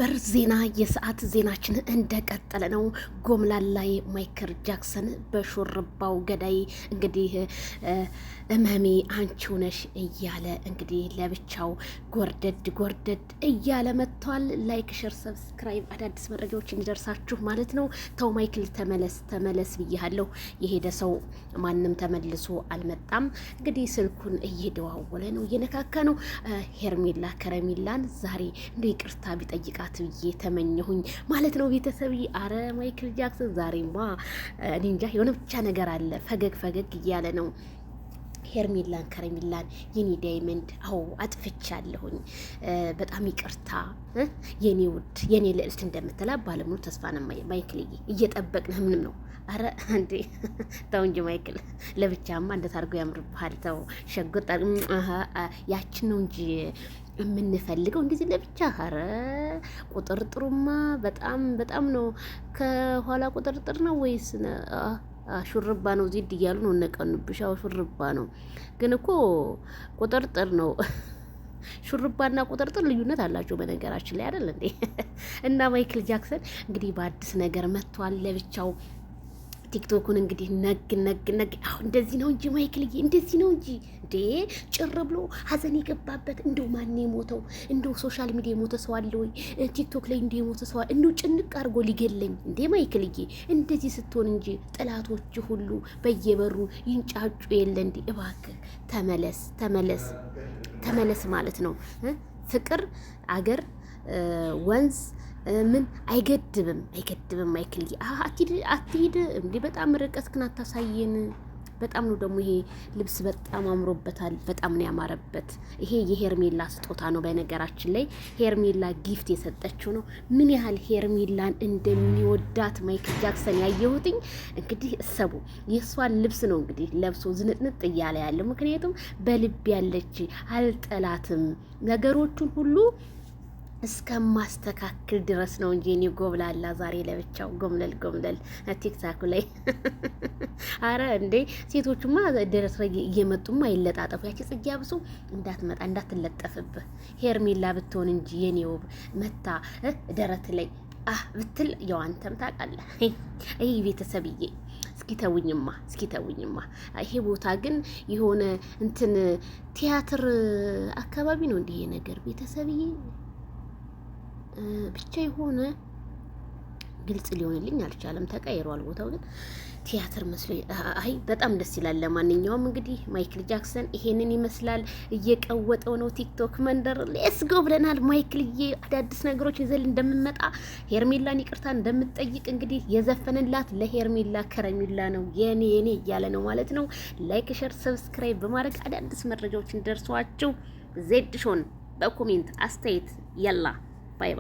ሰበር ዜና የሰዓት ዜናችን እንደቀጠለ ነው። ጎምላላ ላይ ማይክል ጃክሰን በሹርባው ገዳይ እንግዲህ እመሜ አንቺው ነሽ እያለ እንግዲህ ለብቻው ጎርደድ እያለ መጥቷል። ላይክ ሼር ሰብስክራይብ አዳዲስ መረጃዎች እንዲደርሳችሁ ማለት ነው። ተው ማይክል ተመለስ ብያለሁ። የሄደ ሰው ማንም ተመልሶ አልመጣም። እንግዲህ ስልኩን እየደዋወለ ነው፣ እየነካካ ነው። ሄርሜላ ከረሜላን ዛሬ እንደ ይቅርታ ቢጠይቃት ብዬ ተመኘሁኝ ማለት ነው። ቤተሰብ አረ ማይክል ጃክሰን ዛሬማ እኔ እንጃ የሆነ ብቻ ነገር አለ። ፈገግ እያለ ነው። ሄርሜላን ከረሜላን የኔ ዳይመንድ አዎ አጥፍቻለሁኝ፣ በጣም ይቅርታ የኔ ውድ የኔ ልዕልት እንደምትላ ባለሙሉ ተስፋ ነው። ማይክል እየጠበቅንህ ምንም ነው። አረ እንዴ ተው እንጂ ማይክል፣ ለብቻማ እንዴት አድርጎ ያምርብሃል። ተው ሸጎጥ ያችን ነው እንጂ የምንፈልገው እንደዚህ ለብቻ። አረ ቁጥርጥሩማ በጣም ነው። ከኋላ ቁጥርጥር ነው ወይስ ሹርባ ነው? ዚድ እያሉ ነው እነቀኑብሽ። ሹርባ ነው ግን እኮ ቁጥርጥር ነው። ሹርባና ቁጥርጥር ልዩነት አላቸው በነገራችን ላይ አይደል እንዴ? እና ማይክል ጃክሰን እንግዲህ በአዲስ ነገር መጥቷል ለብቻው። ቲክቶኩን እንግዲህ ነግ አሁን እንደዚህ ነው እንጂ ማይክልዬ፣ እንደዚህ ነው እንጂ እንዴ! ጭር ብሎ ሀዘን የገባበት እንደው ማን የሞተው? እንደው ሶሻል ሚዲያ የሞተ ሰው አለ ወይ? ቲክቶክ ላይ እንደ የሞተ ሰው እንደው ጭንቅ አድርጎ ሊገለኝ እንዴ ማይክልዬ! እንደዚህ ስትሆን እንጂ ጥላቶች ሁሉ በየበሩ ይንጫጩ የለ እንዴ? እባክህ ተመለስ ማለት ነው። ፍቅር አገር ወንዝ ምን አይገድብም ማይክል አትሂድ እንዴ! በጣም ርቀትክን አታሳየን። በጣም ነው ደግሞ ይሄ ልብስ በጣም አምሮበታል። በጣም ነው ያማረበት። ይሄ የሄርሜላ ስጦታ ነው በነገራችን ላይ ሄርሜላ ጊፍት የሰጠችው ነው። ምን ያህል ሄርሜላን እንደሚወዳት ማይክል ጃክሰን ያየሁትኝ እንግዲህ እሰቡ። የእሷን ልብስ ነው እንግዲህ ለብሶ ዝንጥንጥ እያለ ያለው። ምክንያቱም በልብ ያለች አልጠላትም ነገሮቹን ሁሉ እስከማስተካክል ድረስ ነው እንጂ እኔ ጎብላላ ዛሬ ለብቻው ጎምለል ቲክታክ ላይ አረ እንዴ ሴቶቹማ ደረት ላይ እየመጡማ ይለጣጠፉ። ያቺ ጽጌ አብሶ እንዳትመጣ እንዳትለጠፍብህ ሄርሜላ ብትሆን እንጂ የኔ ውብ መታ ደረት ላይ ብትል ያው አንተም ታውቃለህ። አይ ቤተሰብዬ እስኪ ተውኝማ። ይሄ ቦታ ግን የሆነ እንትን ቲያትር አካባቢ ነው እንዲህ ነገር ቤተሰብዬ ብቻ የሆነ ግልጽ ሊሆንልኝ አልቻለም። ተቀይሯል ቦታው ግን ቲያትር መስሎ። አይ በጣም ደስ ይላል። ለማንኛውም እንግዲህ ማይክል ጃክሰን ይሄንን ይመስላል። እየቀወጠው ነው ቲክቶክ መንደር። ሌስ ጎ ብለናል። ማይክልዬ አዳዲስ ነገሮች ይዘል እንደምመጣ ሄርሜላን ይቅርታ እንደምትጠይቅ እንግዲህ የዘፈንላት ለሄርሜላ ከረሜላ ነው የኔ እያለ ነው ማለት ነው። ላይክ ሼር ሰብስክራይብ በማድረግ አዳዲስ መረጃዎች እንደርሷችሁ ዜድ ሾን በኮሜንት አስተያየት ያላ ባይ